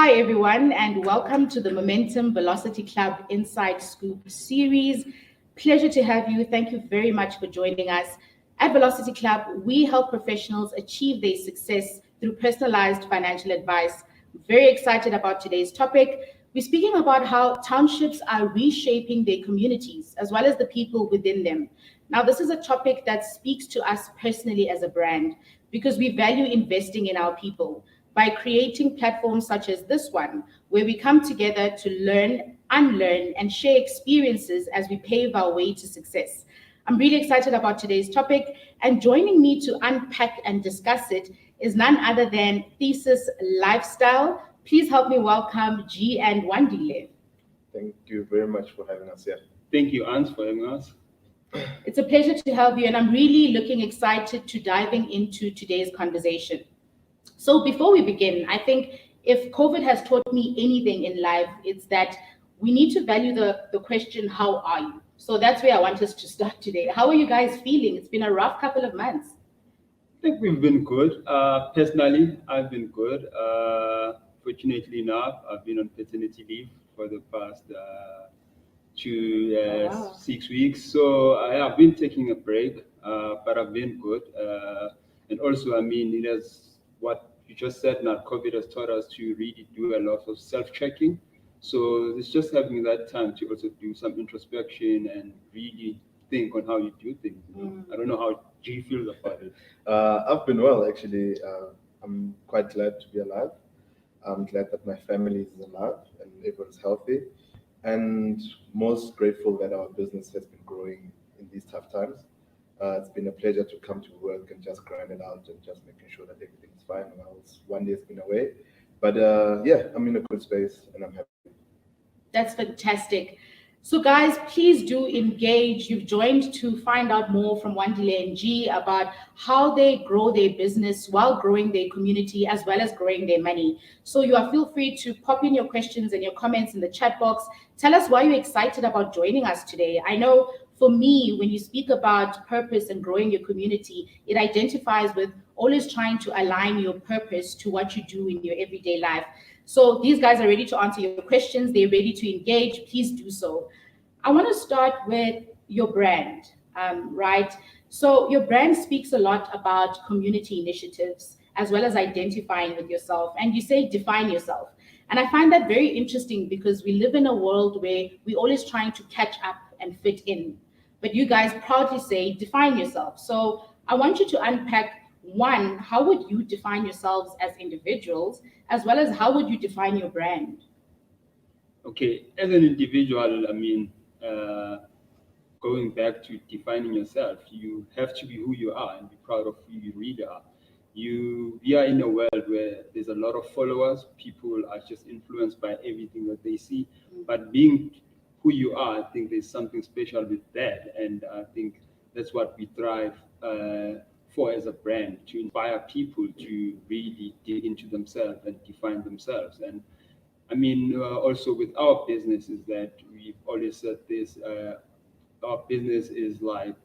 Hi, everyone, and welcome to the Momentum Velocity Club Inside Scoop series. Pleasure to have you. Thank you very much for joining us. At Velocity Club, we help professionals achieve their success through personalized financial advice. Very excited about today's topic. We're speaking about how townships are reshaping their communities as well as the people within them. Now, this is a topic that speaks to us personally as a brand because we value investing in our people by creating platforms such as this one, where we come together to learn, unlearn, and share experiences as we pave our way to success. I'm really excited about today's topic, and joining me to unpack and discuss it is none other than Thesis Lifestyle. Please help me welcome G and Wandile. Thank you very much for having us here. Thank you, Ans, for having us. It's a pleasure to have you, and I'm really looking excited to diving into today's conversation. So before we begin, I think if COVID has taught me anything in life, it's that we need to value the question, how are you? So that's where I want us to start today. How are you guys feeling? It's been a rough couple of months. I think we've been good. Personally, I've been good. Fortunately enough, I've been on paternity leave for the past 6 weeks. So I have been taking a break, but I've been good. And also, I mean, it has what you just said now, COVID has taught us to really do a lot of self-checking. So it's just having that time to also do some introspection and really think on how you do things. You know? I don't know how G feels about it. I've been well, actually. I'm quite glad to be alive. I'm glad that my family is alive and everyone's healthy. And most grateful that our business has been growing in these tough times. It's been a pleasure to come to work and just grind it out and just making sure that everything's fine. Well, one day's been away. But yeah, I'm in a good space and I'm happy. That's fantastic. So guys, please do engage. You've joined to find out more from Wandile and G about how they grow their business while growing their community as well as growing their money. So feel free to pop in your questions and your comments in the chat box. Tell us why you're excited about joining us today. I know for me, when you speak about purpose and growing your community, it identifies with always trying to align your purpose to what you do in your everyday life. So these guys are ready to answer your questions. They're ready to engage. Please do so. I want to start with your brand, right? So your brand speaks a lot about community initiatives as well as identifying with yourself. And you say define yourself. And I find that very interesting because we live in a world where we're always trying to catch up and fit in. But you guys proudly say define yourself. So I want you to unpack, one, how would you define yourselves as individuals, as well as how would you define your brand? Okay, as an individual, I mean, going back to defining yourself, you have to be who you are and be proud of who you really are. We are in a world where there's a lot of followers. People are just influenced by everything that they see. But being who you are, I think there's something special with that. And I think that's what we thrive for as a brand, to inspire people to really dig into themselves and define themselves. And I mean, also with our business is that we've always said this, our business is like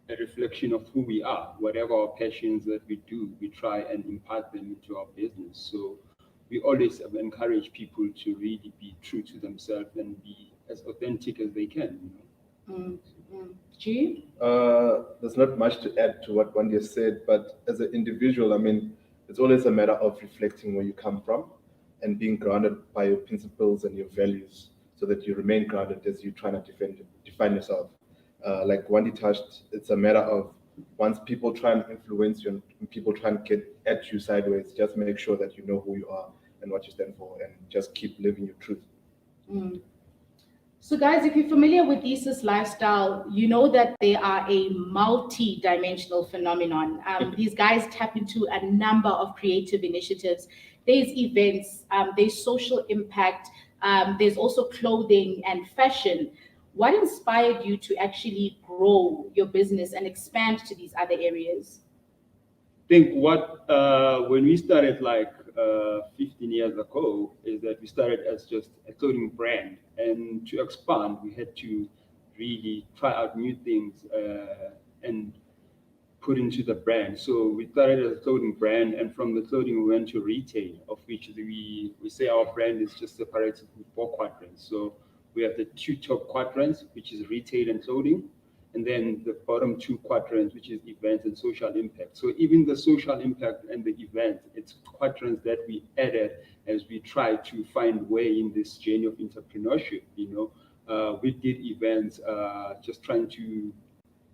a reflection of who we are. Whatever our passions that we do, we try and impart them into our business. So we always encourage people to really be true to themselves and be as authentic as they can. You know? G? There's not much to add to what Wendy has said, but as an individual, I mean, it's always a matter of reflecting where you come from and being grounded by your principles and your values so that you remain grounded as you try to define yourself. Like Wendy touched, it's a matter of once people try and influence you and people try and get at you sideways, just make sure that you know who you are and what you stand for and just keep living your truth. So guys, if you're familiar with Thesis Lifestyle, you know that they are a multi-dimensional phenomenon. These guys tap into a number of creative initiatives. There's events, there's social impact, there's also clothing and fashion. What inspired you to actually grow your business and expand to these other areas? I think when we started 15 years ago is that we started as just a clothing brand, and to expand we had to really try out new things and put into the brand. So we started as a clothing brand, and from the clothing we went to retail, of which we say our brand is just separated in 4 quadrants. So we have the 2 top quadrants, which is retail and clothing, and then the bottom 2 quadrants, which is events and social impact. So even the social impact and the event, it's quadrants that we added as we try to find way in this journey of entrepreneurship. We did events just trying to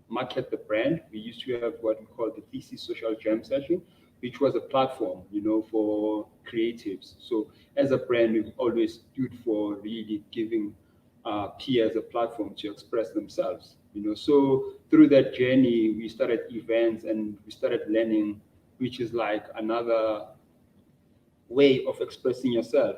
market the brand. We used to have what we call the Thesis Social Jam Session, which was a platform, for creatives. So as a brand, we've always stood for really giving peers a platform to express themselves. So through that journey, we started events and we started learning, which is like another way of expressing yourself,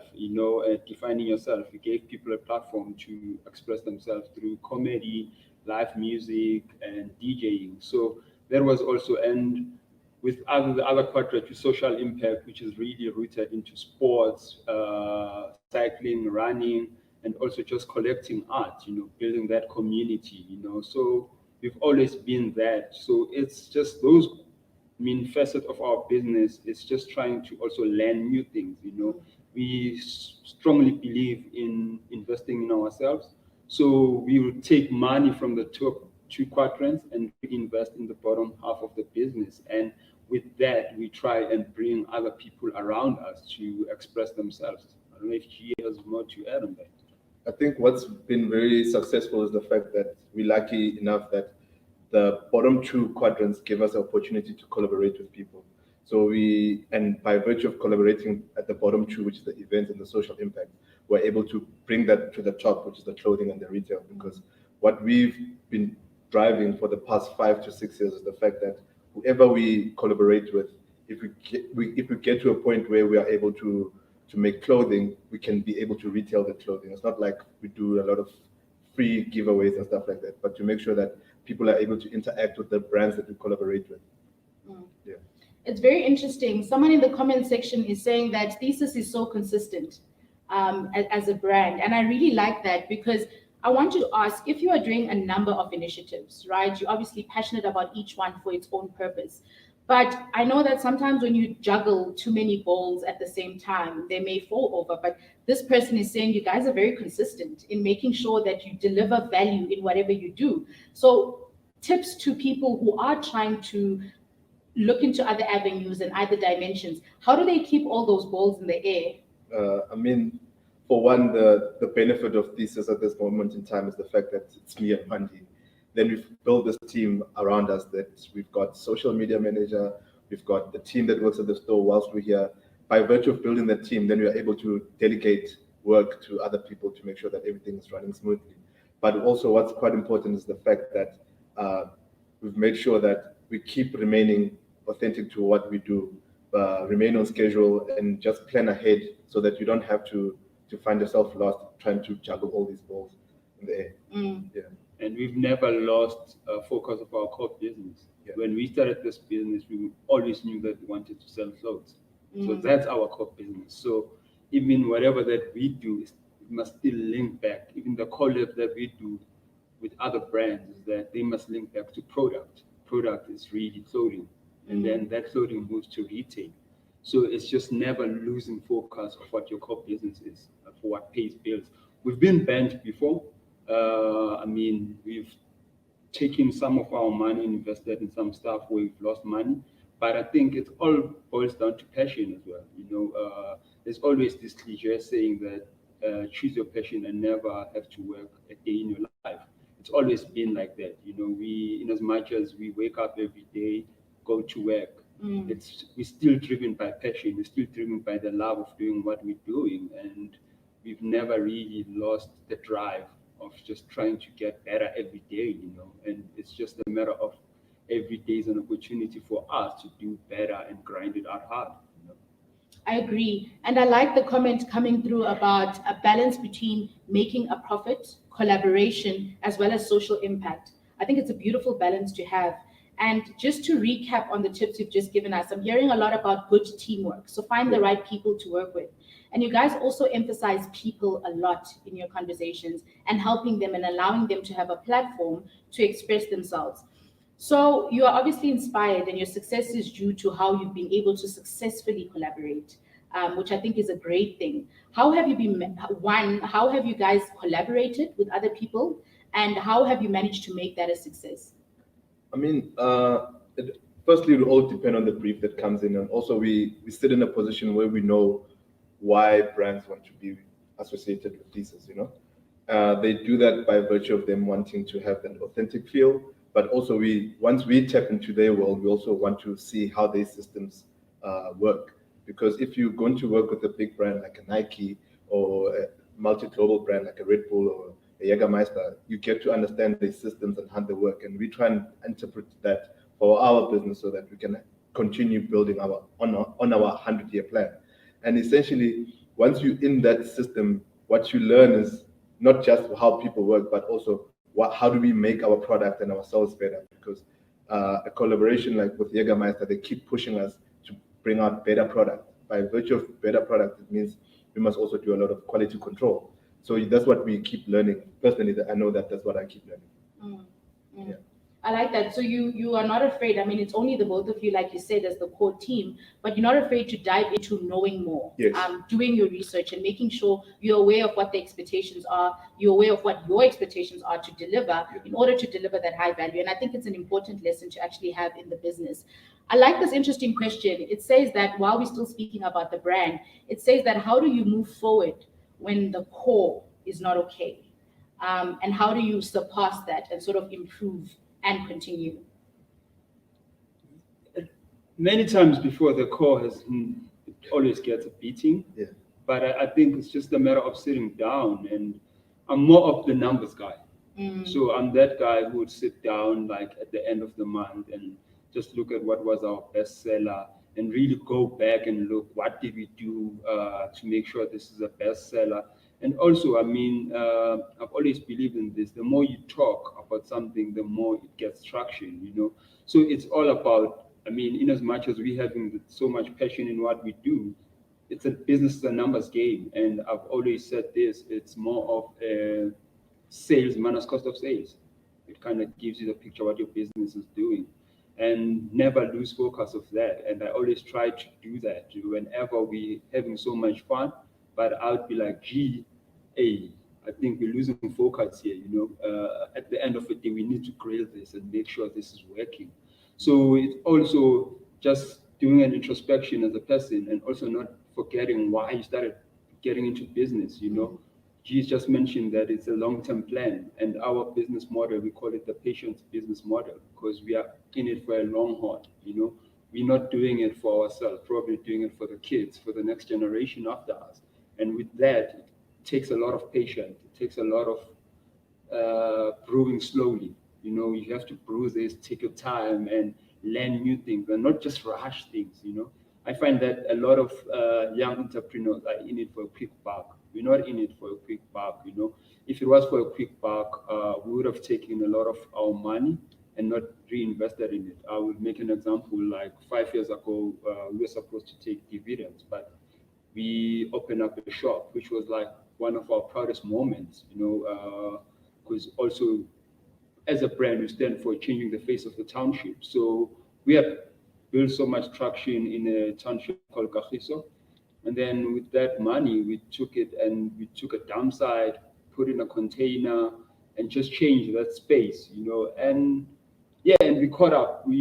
defining yourself. We gave people a platform to express themselves through comedy, live music, and DJing. So there was also, and with the other quadrant, to social impact, which is really rooted into sports, cycling, running, and also just collecting art, building that community, So we've always been that. So it's just those facet of our business is just trying to also learn new things. We strongly believe in investing in ourselves. So we will take money from the top 2 quadrants and invest in the bottom half of the business. And with that, we try and bring other people around us to express themselves. I don't know if G has more to add on that. I think what's been very successful is the fact that we're lucky enough that the bottom 2 quadrants give us the opportunity to collaborate with people. So and by virtue of collaborating at the bottom 2, which is the events and the social impact, we're able to bring that to the top, which is the clothing and the retail. Because what we've been driving for the past 5 to 6 years is the fact that whoever we collaborate with, if we get to a point where we are able to make clothing, we can be able to retail the clothing. It's not like we do a lot of free giveaways and stuff like that, but to make sure that people are able to interact with the brands that we collaborate with. Yeah. It's very interesting. Someone in the comment section is saying that Thesis is so consistent as a brand. And I really like that, because I want to ask, if you are doing a number of initiatives, right? You're obviously passionate about each one for its own purpose. But I know that sometimes when you juggle too many balls at the same time, they may fall over. But this person is saying you guys are very consistent in making sure that you deliver value in whatever you do. So tips to people who are trying to look into other avenues and other dimensions. How do they keep all those balls in the air? For one, the benefit of Thesis at this moment in time is the fact that it's me and Wandile. Then we've built this team around us that we've got social media manager, we've got the team that works at the store whilst we're here. By virtue of building that team, then we are able to delegate work to other people to make sure that everything is running smoothly. But also what's quite important is the fact that we've made sure that we keep remaining authentic to what we do, remain on schedule, and just plan ahead so that you don't have to find yourself lost trying to juggle all these balls in the air. Yeah. And we've never lost focus of our core business. Yeah. When we started this business, we always knew that we wanted to sell clothes. So that's our core business. So even whatever that we do, it must still link back. Even the collab that we do with other brands is that they must link back to product. Product is really clothing. And then that clothing moves to retail. So it's just never losing focus of what your core business is, for what pays bills. We've been banned before. We've taken some of our money and invested in some stuff where we've lost money. But I think it all boils down to passion as well. There's always this cliche saying that choose your passion and never have to work a day in your life. It's always been like that. We, in as much as we wake up every day, go to work, we're still driven by passion. We're still driven by the love of doing what we're doing. And we've never really lost the drive of just trying to get better every day, and it's just a matter of every day is an opportunity for us to do better and grind it out hard. I agree. And I like the comment coming through about a balance between making a profit, collaboration, as well as social impact. I think it's a beautiful balance to have. And just to recap on the tips you've just given us, I'm hearing a lot about good teamwork. So find the right people to work with. And you guys also emphasize people a lot in your conversations and helping them and allowing them to have a platform to express themselves. So you are obviously inspired, and your success is due to how you've been able to successfully collaborate, which I think is a great thing. How have you been, one, how have you guys collaborated with other people, and how have you managed to make that a success? I mean, firstly, it will all depend on the brief that comes in, and also we sit in a position where we know why brands want to be associated with Thesis. They do that by virtue of them wanting to have an authentic feel, but also once we tap into their world, we also want to see how their systems work. Because if you're going to work with a big brand like a Nike or a multi-global brand like a Red Bull or a Jägermeister, you get to understand their systems and how they work, and we try and interpret that for our business so that we can continue building on our 100-year plan. And essentially, once you're in that system, what you learn is not just how people work, but also how do we make our product and ourselves better? Because a collaboration like with Jägermeister, they keep pushing us to bring out better product. By virtue of better product, it means we must also do a lot of quality control. So that's what we keep learning. Personally, I know that's what I keep learning. Mm, mm. Yeah. I like that. So you are not afraid. I mean, it's only the both of you, like you said, as the core team, but you're not afraid to dive into knowing more, Yes. Doing your research and making sure you're aware of what the expectations are, you're aware of what your expectations are to deliver in order to deliver that high value. And I think it's an important lesson to actually have in the business. I like this interesting question. It says that while we're still speaking about the brand, it says that how do you move forward when the core is not okay? And how do you surpass that and sort of improve and continue? Many times before the core it always gets a beating. Yeah. But I think it's just a matter of sitting down, and I'm more of the numbers guy. So I'm that guy who would sit down like at the end of the month and just look at what was our bestseller and really go back and look what did we do to make sure this is a bestseller. And also, I mean, I've always believed in this. The more you talk about something, the more it gets traction. So it's all about, I mean, in as much as we having so much passion in what we do, it's a business, is a numbers game. And I've always said this, it's more of a sales minus cost of sales. It kind of gives you the picture what your business is doing, and never lose focus of that. And I always try to do that whenever we having so much fun, but I would be like, gee, hey, I think we're losing focus here. At the end of the day, we need to grill this and make sure this is working. So it's also just doing an introspection as a person, and also not forgetting why you started getting into business. She's just mentioned that it's a long-term plan, and our business model, we call it the patient business model, because we are in it for a long haul. We're not doing it for ourselves, probably doing it for the kids, for the next generation after us. And with that, it takes a lot of patience. It takes a lot of brewing slowly. You have to brew this, take your time, and learn new things, and not just rush things. I find that a lot of young entrepreneurs are in it for a quick buck. We're not in it for a quick buck. If it was for a quick buck, we would have taken a lot of our money and not reinvested in it. I would make an example. Like 5 years ago, we were supposed to take dividends, but we opened up a shop, which was like one of our proudest moments. Because also as a brand, we stand for changing the face of the township. So we have built so much traction in a township called Kagiso. And then with that money, we took it and we took a dump site, put in a container, and just changed that space, And yeah, and we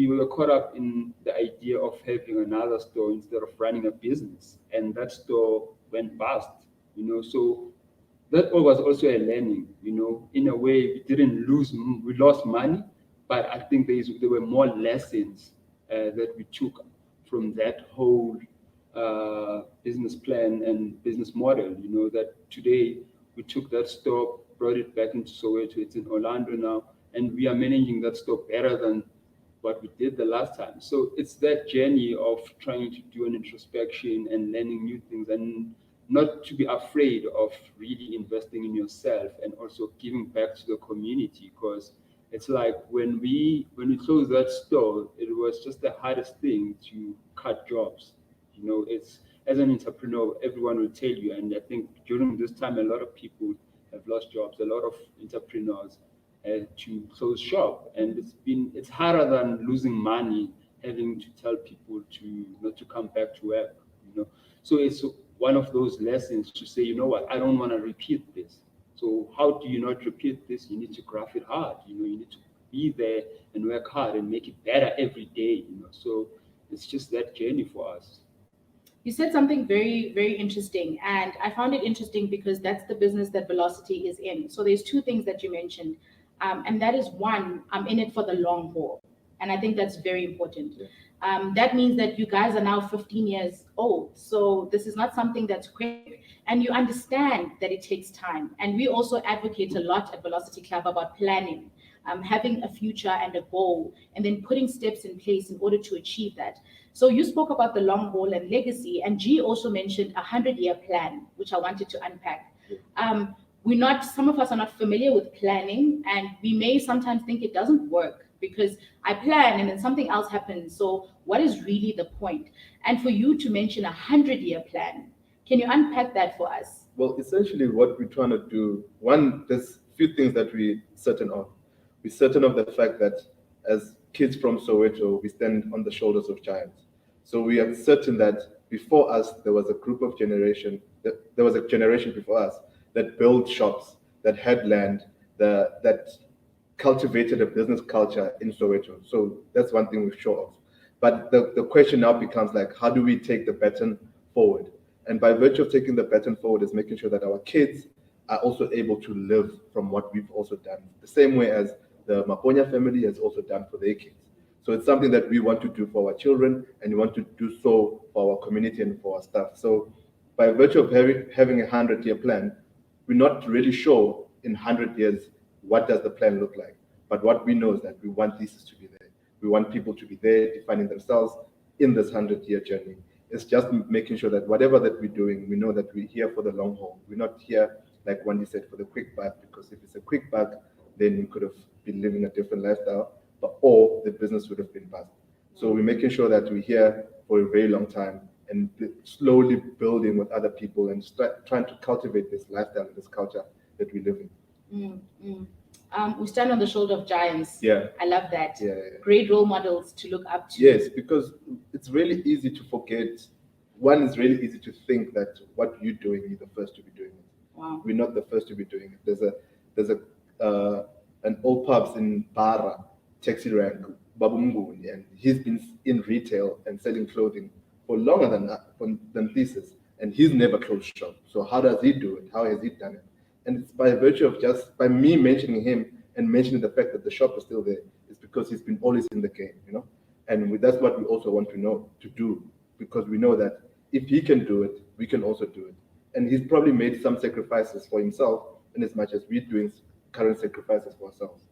were caught up in the idea of having another store instead of running a business. And that store went bust, So that was also a learning, In a way, we lost money, but I think there were more lessons that we took from that whole business plan and business model. That today we took that store, brought it back into Soweto. It's in Orlando now, and we are managing that store better than what we did the last time. So it's that journey of trying to do an introspection and learning new things, and not to be afraid of really investing in yourself and also giving back to the community. Because it's like when we closed that store, it was just the hardest thing to cut jobs. It's, as an entrepreneur, everyone will tell you, and I think during this time, a lot of people have lost jobs. A lot of entrepreneurs to close shop, and it's harder than losing money, having to tell people to not to come back to work. So it's one of those lessons to say, you know what, I don't want to repeat this. So how do you not repeat this? You need to graph it hard. You need to be there and work hard and make it better every day. So it's just that journey for us. You said something very, very interesting, and I found it interesting because that's the business that Velocity is in. So there's two things that you mentioned, and that is one, I'm in it for the long haul, and I think that's very important. Yeah. That means that you guys are now 15 years old, so this is not something that's quick, and you understand that it takes time. And we also advocate a lot at Velocity Club about planning, having a future and a goal, and then putting steps in place in order to achieve that. So you spoke about the long haul and legacy, and G also mentioned 100-year plan, which I wanted to unpack. Some of us are not familiar with planning, and we may sometimes think it doesn't work because I plan and then something else happens. So what is really the point? And for you to mention 100-year plan, can you unpack that for us? Well, essentially what we're trying to do, one, there's a few things that we're certain of. We're certain of the fact that as kids from Soweto, we stand on the shoulders of giants. So we are certain that before us, there was a generation before us that built shops, that had land, that cultivated a business culture in Soweto. So that's one thing we're sure of. But the question now becomes like, how do we take the baton forward? And by virtue of taking the baton forward is making sure that our kids are also able to live from what we've also done, the same way as the Maponya family has also done for their kids. So it's something that we want to do for our children, and we want to do so for our community and for our staff. So by virtue of having a 100-year plan, we're not really sure in 100 years what does the plan look like. But what we know is that we want Thesis to be there. We want people to be there defining themselves in this 100-year journey. It's just making sure that whatever that we're doing, we know that we're here for the long haul. We're not here, like Wandile said, for the quick buck, because if it's a quick buck, then we could have been living a different lifestyle, or the business would have been bust. So we're making sure that we're here for a very long time and slowly building with other people and trying to cultivate this lifestyle and this culture that we live in. We stand on the shoulder of giants. Yeah. I love that. Yeah. Great role models to look up to. Yes, because it's really easy to forget. One, is really easy to think that what you're doing, you're the first to be doing it. Wow. We're not the first to be doing it. There's an old pubs in Bara, taxi rank, Babu Mnguni, and he's been in retail and selling clothing for longer than Thesis, and he's never closed shop. So how does he do it? How has he done it? And it's by virtue of just by me mentioning him and mentioning the fact that the shop is still there. It's because he's been always in the game, And that's what we also want to do, because we know that if he can do it, we can also do it. And he's probably made some sacrifices for himself, in as much as we're doing current sacrifices for ourselves.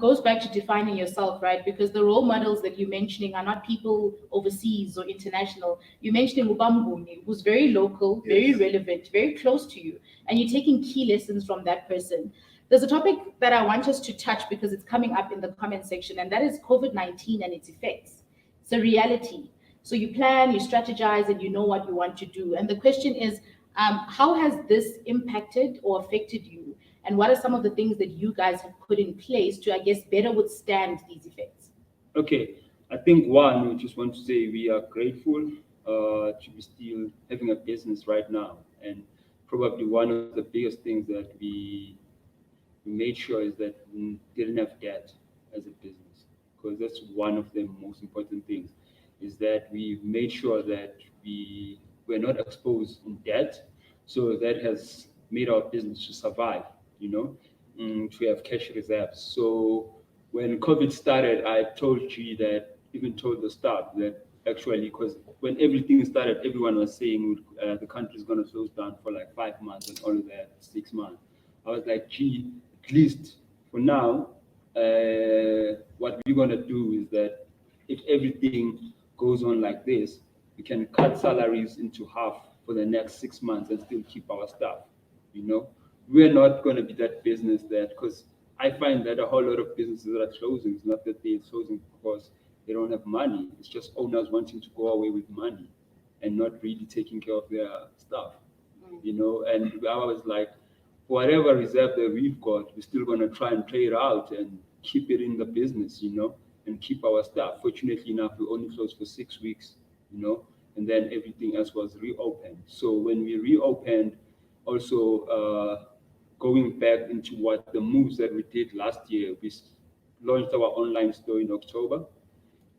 Goes back to defining yourself, right? Because the role models that you're mentioning are not people overseas or international. You're mentioning Ubamguni, who's very local, very Yes. relevant, very close to you, and you're taking key lessons from that person. There's a topic that I want us to touch because it's coming up in the comment section, and that is COVID-19 and its effects. It's a reality. So you plan, you strategize, and you know what you want to do. And the question is, how has this impacted or affected you? And what are some of the things that you guys have put in place to, I guess, better withstand these effects? Okay, I think one, we just want to say we are grateful to be still having a business right now. And probably one of the biggest things that we made sure is that we didn't have debt as a business, because that's one of the most important things, is that we made sure that we were not exposed in debt. So that has made our business to survive, to have cash reserves. So when COVID started, I told G that, even told the staff that actually, because when everything started, everyone was saying the country is going to close down for like 5 months and only that 6 months. I was like, G, at least for now, what we're going to do is that if everything goes on like this, we can cut salaries into half for the next 6 months and still keep our staff. We're not going to be that business that, because I find that a whole lot of businesses that are closing, it's not that they're closing because they don't have money. It's just owners wanting to go away with money and not really taking care of their staff, And I was like, whatever reserve that we've got, we're still going to try and play it out and keep it in the business, and keep our staff. Fortunately enough, we only closed for 6 weeks, and then everything else was reopened. So when we reopened, also going back into what the moves that we did last year, we launched our online store in October.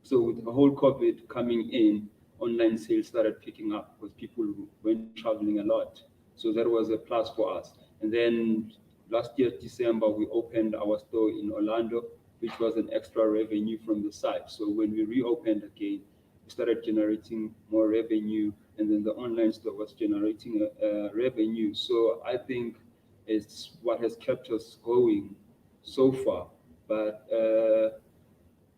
So with the whole COVID coming in, online sales started picking up because people weren't traveling a lot. So that was a plus for us. And then last year, December, we opened our store in Orlando, which was an extra revenue from the site. So when we reopened again, we started generating more revenue, and then the online store was generating revenue. So I think it's what has kept us going so far. But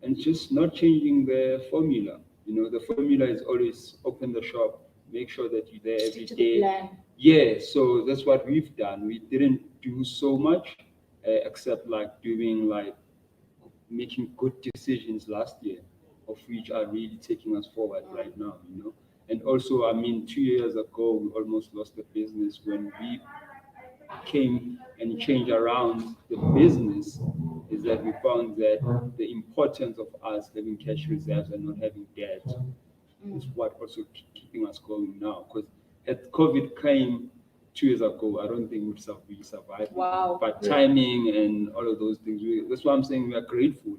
and just not changing the formula. The formula is always open the shop, make sure that you're there every Stick to the day. plan. Yeah, so that's what we've done. We didn't do so much, except making good decisions last year, of which are really taking us forward right now. And also, 2 years ago, we almost lost the business when we came and changed around the business. Is that we found that the importance of us having cash reserves and not having debt is what also keeping us going now. Because had COVID came 2 years ago, I don't think we survived. Wow. But timing and all of those things, that's why I'm saying we are grateful,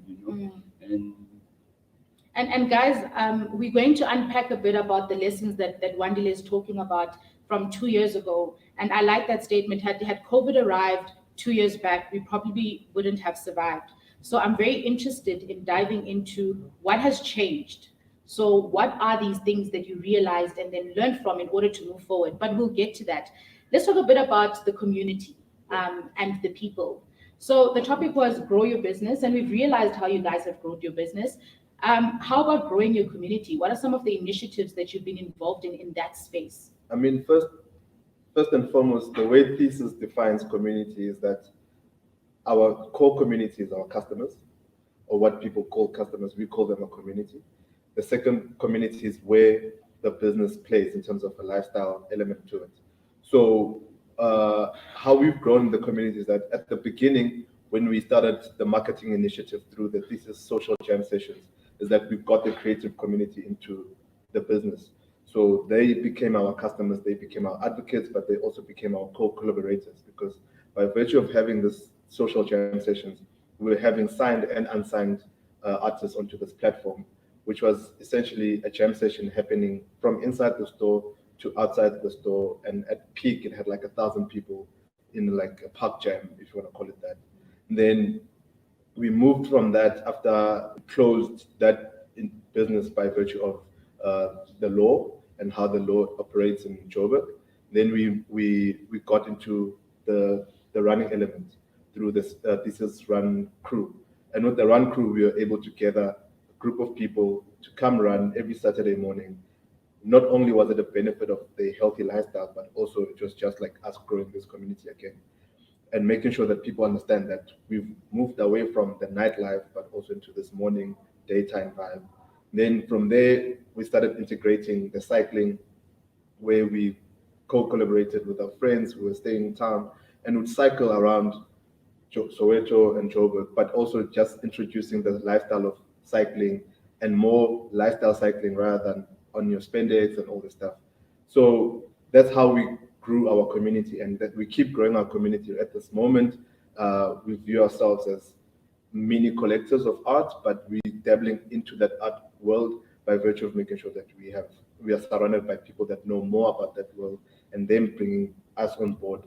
And guys, we're going to unpack a bit about the lessons that Wandile is talking about from 2 years ago. And I like that statement. Had COVID arrived 2 years back, we probably wouldn't have survived. So I'm very interested in diving into what has changed. So what are these things that you realized and then learned from in order to move forward? But we'll get to that. Let's talk a bit about the community and the people. So the topic was grow your business, and we've realized how you guys have grown your business. How about growing your community? What are some of the initiatives that you've been involved in that space? First and foremost, the way Thesis defines community is that our core community is our customers, or what people call customers. We call them a community. The second community is where the business plays in terms of a lifestyle element to it. So how we've grown the community is that at the beginning, when we started the marketing initiative through the Thesis social jam sessions, is that we got the creative community into the business. So they became our customers, they became our advocates, but they also became our co-collaborators, because by virtue of having this social jam sessions, we were having signed and unsigned artists onto this platform, which was essentially a jam session happening from inside the store to outside the store. And at peak, it had like 1,000 people in like a park jam, if you want to call it that. And then we moved from that after we closed that in business by virtue of the law and how the law operates in Joburg. Then we got into the running element through this Thesis Run crew. And with the Run crew, we were able to gather a group of people to come run every Saturday morning. Not only was it a benefit of the healthy lifestyle, but also it was just like us growing this community again and making sure that people understand that we've moved away from the nightlife, but also into this morning, daytime vibe. Then from there, we started integrating the cycling, where we co-collaborated with our friends who were staying in town and would cycle around Soweto and Joburg, but also just introducing the lifestyle of cycling and more lifestyle cycling rather than on your spandex and all this stuff. So that's how we grew our community, and that we keep growing our community. At this moment, we view ourselves as mini collectors of art, but we're dabbling into that art world by virtue of making sure that we are surrounded by people that know more about that world, and then bringing us on board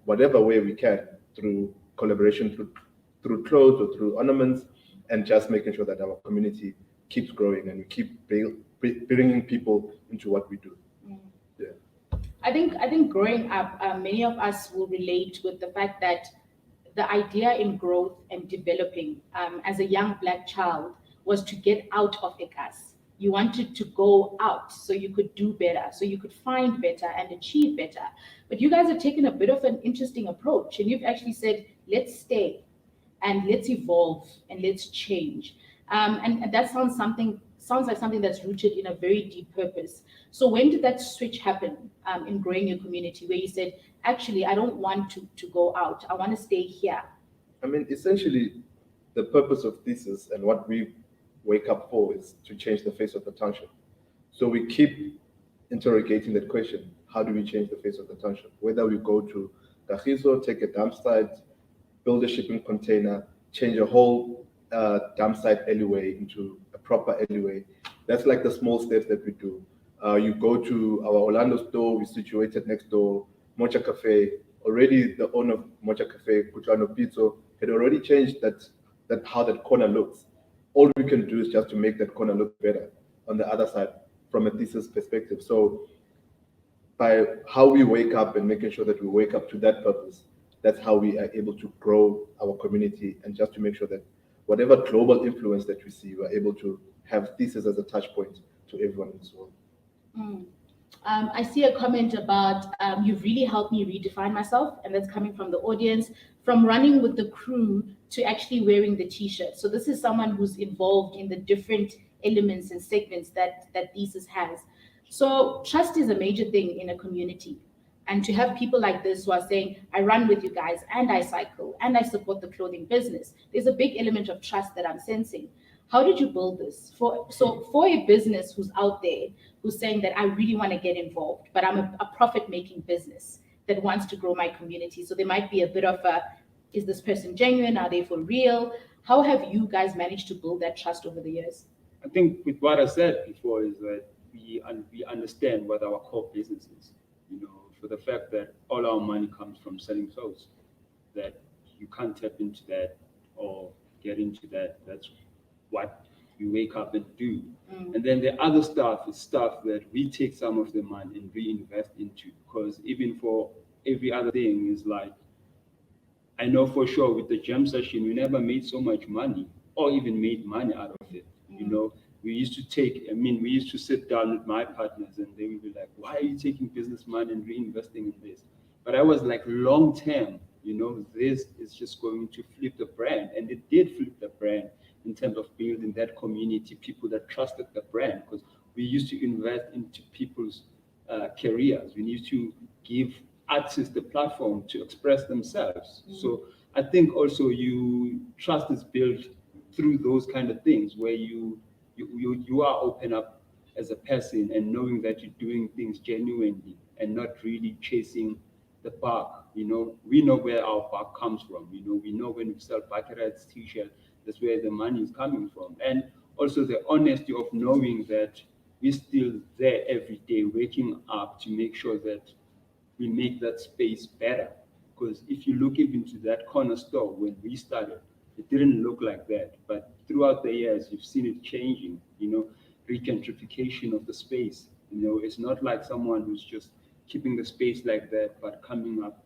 whatever way we can, through collaboration, through clothes or through ornaments, and just making sure that our community keeps growing and we keep bringing people into what we do. Yeah. I think growing up, many of us will relate with the fact that the idea in growth and developing as a young Black child was to get out of Ekas. You wanted to go out so you could do better, so you could find better and achieve better. But you guys have taken a bit of an interesting approach, and you've actually said, let's stay and let's evolve and let's change. And that sounds sounds like something that's rooted in a very deep purpose. So when did that switch happen in growing your community, where you said, actually, I don't want to go out, I want to stay here? I mean, essentially, the purpose of Thesis and what we wake up for is to change the face of the township. So we keep interrogating that question: how do we change the face of the township? Whether we go to Kagiso, take a dump site, build a shipping container, change a whole dump site alleyway into a proper alleyway. That's like the small steps that we do. You go to our Orlando store, we situated next door, Mocha Cafe. Already the owner of Mocha Cafe, Kutlano Pizzo, had already changed that how that corner looks. All we can do is just to make that corner look better on the other side from a Thesis perspective. So by how we wake up and making sure that we wake up to that purpose, that's how we are able to grow our community, and just to make sure that whatever global influence that we see, we're able to have Thesis as a touch point to everyone in this world. Mm. I see a comment about you've really helped me redefine myself, and that's coming from the audience, from running with the crew to actually wearing the t-shirt. So this is someone who's involved in the different elements and segments that Thesis has. So trust is a major thing in a community. And to have people like this who are saying, I run with you guys and I cycle and I support the clothing business, there's a big element of trust that I'm sensing. How did you build this? For a business who's out there, who's saying that I really want to get involved, but I'm a profit-making business that wants to grow my community. So there might be a bit of a, is this person genuine? Are they for real? How have you guys managed to build that trust over the years? I think with what I said before is that we understand what our core business is. You know, for the fact that all our money comes from selling clothes, that you can't tap into that or get into that. That's what we wake up and do. And then the other stuff is stuff that we take some of the money and reinvest into, because even for every other thing is like, I know for sure with the jam session, we never made so much money or even made money out of it. You know, we used to sit down with my partners and they would be like, why are you taking business money and reinvesting in this? But I was like, long term, you know, this is just going to flip the brand. And it did flip the brand in terms of building that community, people that trusted the brand, because we used to invest into people's careers. We need to give artists the platform to express themselves. So I think also trust is built through those kind of things where you are open up as a person and knowing that you're doing things genuinely and not really chasing the buck. You know, we know where our buck comes from. You know, we know when we sell bucket hats, t-shirts, that's where the money is coming from. And also the honesty of knowing that we're still there every day, waking up to make sure that we make that space better. Because if you look even to that corner store when we started, it didn't look like that. But throughout the years, you've seen it changing, you know, regentrification of the space. You know, it's not like someone who's just keeping the space like that, but coming up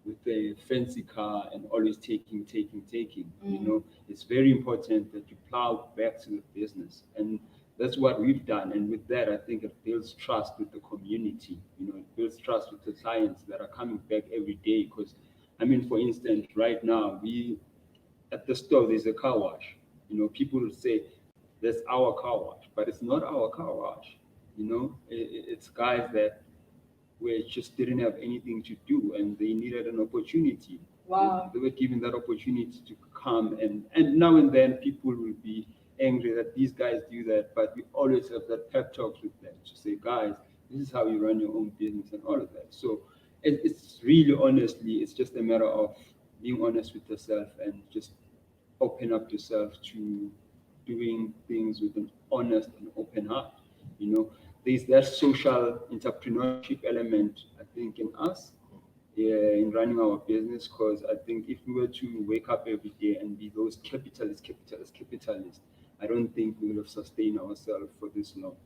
with a fancy car and always taking. You know, it's very important that you plow back to the business. And that's what we've done. And with that, I think it builds trust with the community. You know, it builds trust with the clients that are coming back every day. Because, I mean, for instance, right now, at the store, there's a car wash. You know, people will say, that's our car wash, but it's not our car wash. You know, it's guys that just didn't have anything to do and they needed an opportunity. Wow. They were given that opportunity to come, and now and then people will be angry that these guys do that, but we always have that pep talks with them to say, guys, this is how you run your own business and all of that. So it's really, honestly, it's just a matter of being honest with yourself and just open up yourself to doing things with an honest and open heart. You know, there's that social entrepreneurship element, I think, in us, in running our business, because I think if we were to wake up every day and be those capitalists, I don't think we would have sustained ourselves for this long.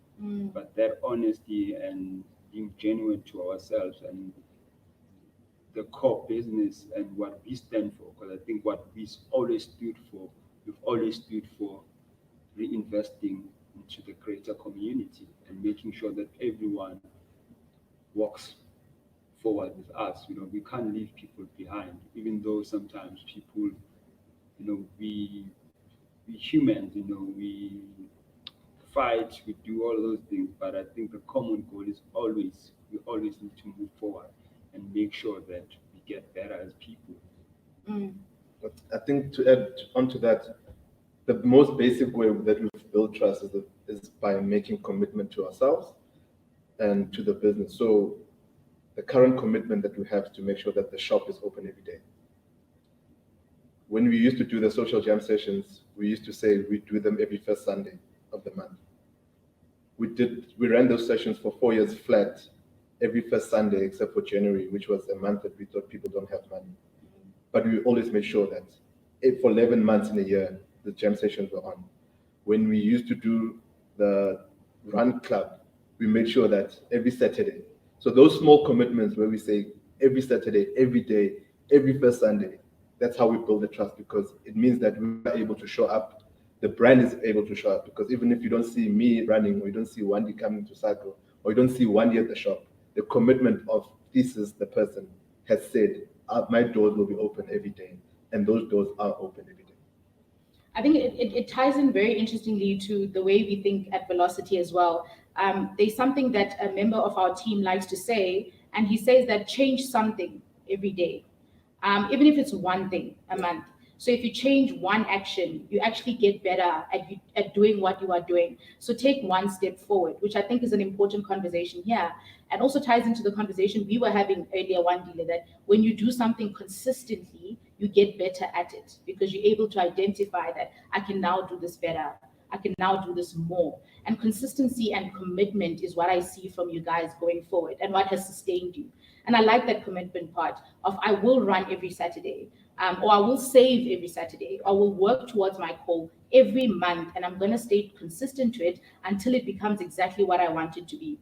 But that honesty and being genuine to ourselves and the core business and what we stand for, because I think what we've always stood for reinvesting into the greater community and making sure that everyone walks forward with us. You know, we can't leave people behind, even though sometimes people, you know, we humans, you know, we fight, we do all those things, but I think the common goal is always, we always need to move forward and make sure that we get better as people. But I think to add onto that, the most basic way that we've built trust is by making commitment to ourselves and to the business. So the current commitment that we have to make sure that the shop is open every day. When we used to do the social jam sessions, we used to say we do them every first Sunday of the month. We ran those sessions for 4 years flat, every first Sunday except for January, which was a month that we thought people don't have money. But we always made sure that for 11 months in a year, the jam sessions were on. When we used to do the run club, we made sure that every Saturday. So those small commitments where we say every Saturday, every day, every first Sunday, that's how we build the trust, because it means that we are able to show up. The brand is able to show up, because even if you don't see me running, or you don't see Wandile coming to cycle, or you don't see Wandile at the shop, the commitment of Thesis, the person, has said, my doors will be open every day, and those doors are open every day. I think it ties in very interestingly to the way we think at Velocity as well. There's something that a member of our team likes to say, and he says that change something every day, even if it's one thing a month. So if you change one action, you actually get better at doing what you are doing. So take one step forward, which I think is an important conversation here, and also ties into the conversation we were having earlier, Wandile, that when you do something consistently, you get better at it, because you're able to identify that I can now do this better. I can now do this more. And consistency and commitment is what I see from you guys going forward, and what has sustained you. And I like that commitment part of I will run every Saturday, or I will save every Saturday, or will work towards my goal every month, and I'm going to stay consistent to it until it becomes exactly what I want it to be.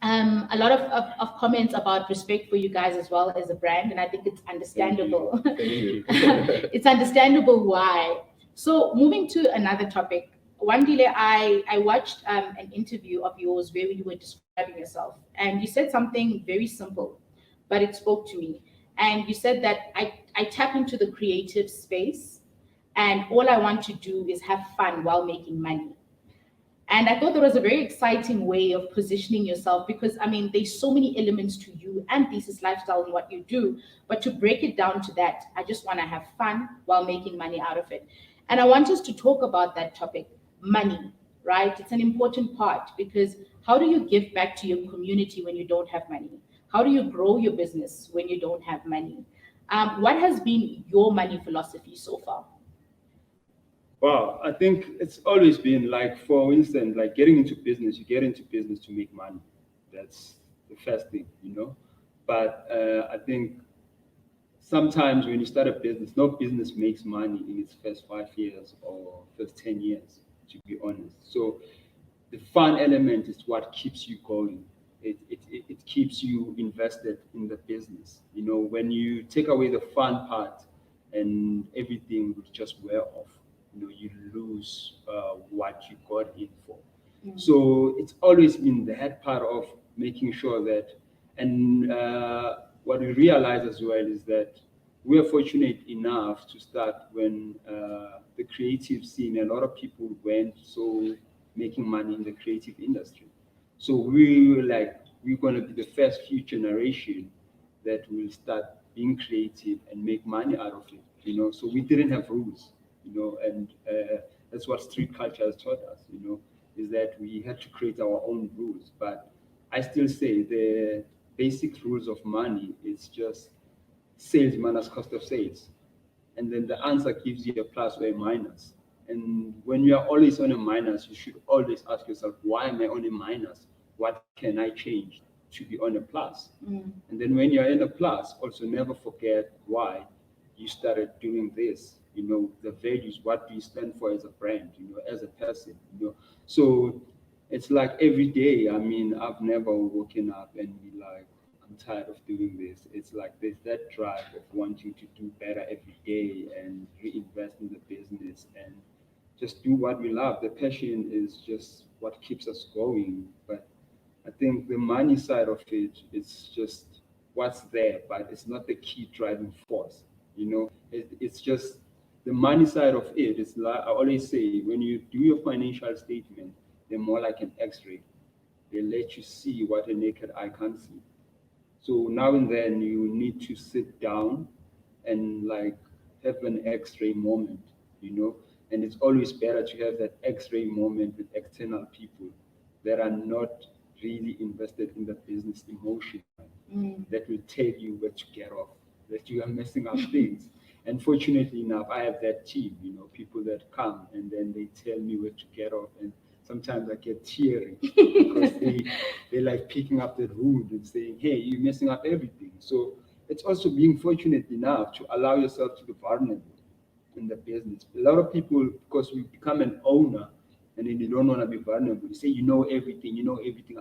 A lot of comments about respect for you guys as well as a brand, and I think it's understandable. Thank you. It's understandable why. So moving to another topic, Wandile, I watched an interview of yours where you were describing yourself, and you said something very simple, but it spoke to me. And you said that I tap into the creative space, and all I want to do is have fun while making money. And I thought that was a very exciting way of positioning yourself, because I mean, there's so many elements to you and Thesis Lifestyle and what you do, but to break it down to that, I just want to have fun while making money out of it. And I want us to talk about that topic, money, right? It's an important part, because how do you give back to your community when you don't have money? How do you grow your business when you don't have money? What has been your money philosophy so far? Wow, I think it's always been like, for instance, like getting into business, you get into business to make money. That's the first thing, you know. But I think sometimes when you start a business, no business makes money in its first 5 years or first 10 years, to be honest. So the fun element is what keeps you going. It keeps you invested in the business. You know, when you take away the fun part and everything will just wear off, you know, you lose what you got in for. So it's always been that part of making sure that, and what we realize as well is that we are fortunate enough to start when the creative scene, a lot of people went so making money in the creative industry. So we were like, we're going to be the first few generation that will start being creative and make money out of it, you know. So we didn't have rules, you know, and that's what street culture has taught us, you know, is that we had to create our own rules. But I still say the basic rules of money is just sales minus cost of sales. And then the answer gives you a plus or a minus. And when you are always on a minus, you should always ask yourself, why am I on a minus? What can I change to be on a plus? And then when you're in a plus, also never forget why you started doing this. You know, the values, what do you stand for as a brand, you know, as a person, you know. So it's like every day, I mean, I've never woken up and be like, I'm tired of doing this. It's like there's that drive of wanting to do better every day and reinvest in the business and just do what we love. The passion is just what keeps us going. But I think the money side of it is just what's there, but it's not the key driving force. You know, it's just the money side of it. It's like I always say, when you do your financial statement, they're more like an X-ray. They let you see what a naked eye can't see. So now and then you need to sit down and like have an X-ray moment, and it's always better to have that X-ray moment with external people that are not really invested in the business emotion, that will tell you where to get off, that you are messing up things. And fortunately enough, I have that team, people that come and then they tell me where to get off. And sometimes I get teary because they like picking up the wound and saying, hey, you're messing up everything. So it's also being fortunate enough to allow yourself to be vulnerable in the business. A lot of people, because we become an owner and then you don't want to be vulnerable, you say, you know everything,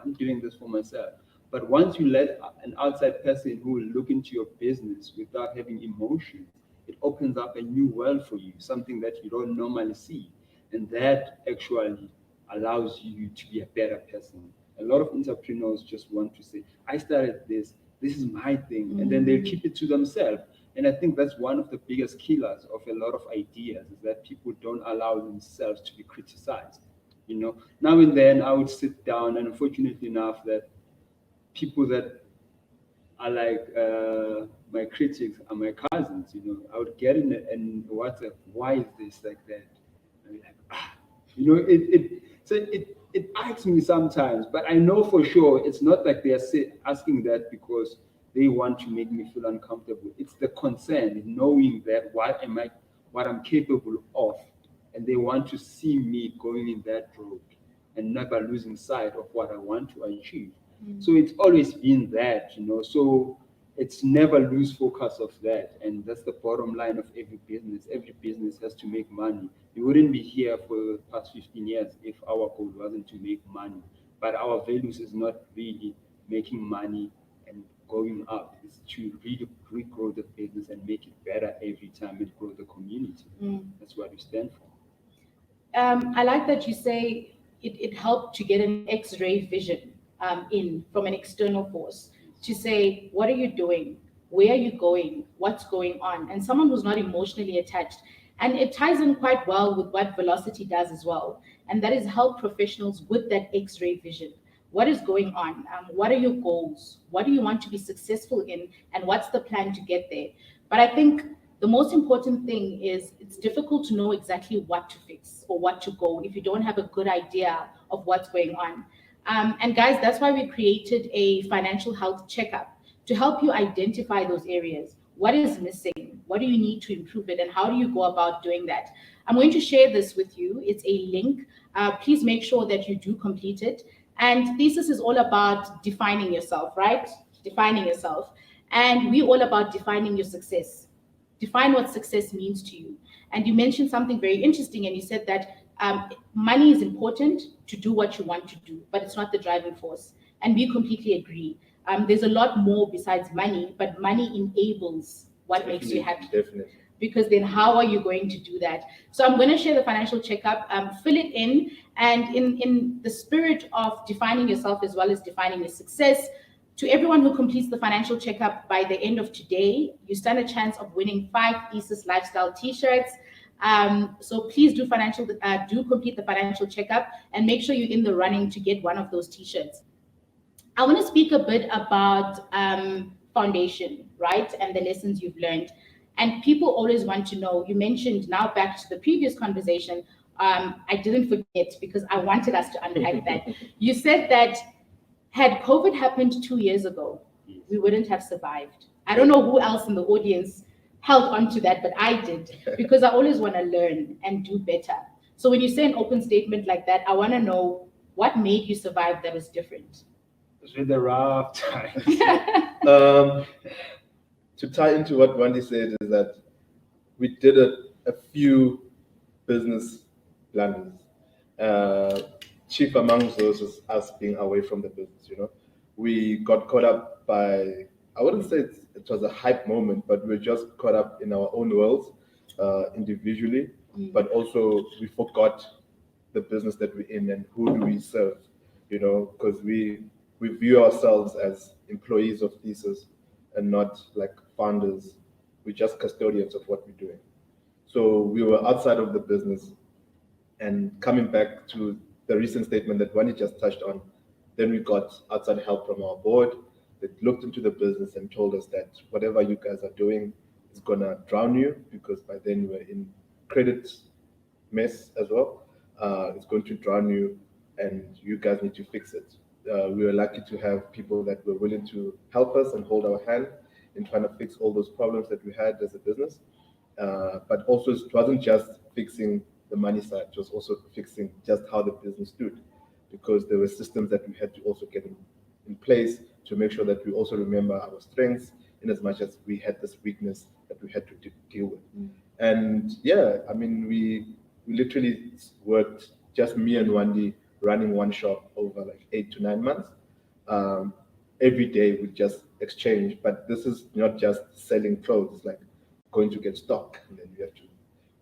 I'm doing this for myself. But once you let an outside person who will look into your business without having emotions, it opens up a new world for you, something that you don't normally see. And that actually allows you to be a better person. A lot of entrepreneurs just want to say, I started this is my thing, and then they'll keep it to themselves. And I think that's one of the biggest killers of a lot of ideas, is that people don't allow themselves to be criticized. Now and then I would sit down, and unfortunately enough, that people that are like my critics are my cousins. I would get in WhatsApp, why is this like that? And I'm like, it irks me sometimes, but I know for sure it's not like they are asking that because they want to make me feel uncomfortable. It's the concern, knowing that what I'm capable of, and they want to see me going in that road and never losing sight of what I want to achieve. So it's always been that, so it's never lose focus of that. And that's the bottom line of every business. Every business has to make money. We wouldn't be here for the past 15 years if our goal wasn't to make money. But our values is not really making money and going up. It's to really regrow the business and make it better every time and grow the community. That's what we stand for. I like that you say it helped to get an X-ray vision in from an external force to say, what are you doing? Where are you going? What's going on? And someone who's not emotionally attached. And it ties in quite well with what Velocity does as well. And that is help professionals with that X-ray vision. What is going on? What are your goals? What do you want to be successful in? And what's the plan to get there? But I think the most important thing is it's difficult to know exactly what to fix or what to go if you don't have a good idea of what's going on. And guys, that's why we created a financial health checkup to help you identify those areas. What is missing? What do you need to improve it? And how do you go about doing that? I'm going to share this with you. It's a link. Please make sure that you do complete it. And Thesis is all about defining yourself, right? Defining yourself. And we're all about defining your success. Define what success means to you. And you mentioned something very interesting, and you said that money is important to do what you want to do, but it's not the driving force. And we completely agree. There's a lot more besides money, but money enables what makes you happy. Definitely. Because then how are you going to do that? So I'm going to share the financial checkup, fill it in, and in the spirit of defining yourself as well as defining your success, to everyone who completes the financial checkup by the end of today, you stand a chance of winning 5 Thesis Lifestyle t-shirts. So please do complete the financial checkup and make sure you're in the running to get one of those t-shirts. I want to speak a bit about foundation, right? And the lessons you've learned. And people always want to know, you mentioned, now back to the previous conversation, I didn't forget because I wanted us to unpack that. You said that had COVID happened 2 years ago, we wouldn't have survived. I don't know who else in the audience held on to that, but I did, because I always want to learn and do better. So when you say an open statement like that, I want to know what made you survive that was different. It was really rough times. To tie into what Wandile said is that we did a few business blunders. Chief amongst those is us being away from the business. We got caught up by, I wouldn't say it was a hype moment, but we were just caught up in our own worlds individually, but also we forgot the business that we're in and who do we serve, because we view ourselves as employees of Thesis and not like founders. We're just custodians of what we're doing. So we were outside of the business, and coming back to the recent statement that Wani just touched on, then we got outside help from our board that looked into the business and told us that whatever you guys are doing is gonna drown you, because by then we're in credit mess as well. It's going to drown you, and you guys need to fix it. We were lucky to have people that were willing to help us and hold our hand in trying to fix all those problems that we had as a business. But also, it wasn't just fixing the money side, it was also fixing just how the business stood, because there were systems that we had to also get in place to make sure that we also remember our strengths, in as much as we had this weakness that we had to deal with. And yeah, I mean, we literally worked, just me and Wandi, running one shop over like 8 to 9 months. Every day we just exchange, but this is not just selling clothes, it's like going to get stock, and then you have to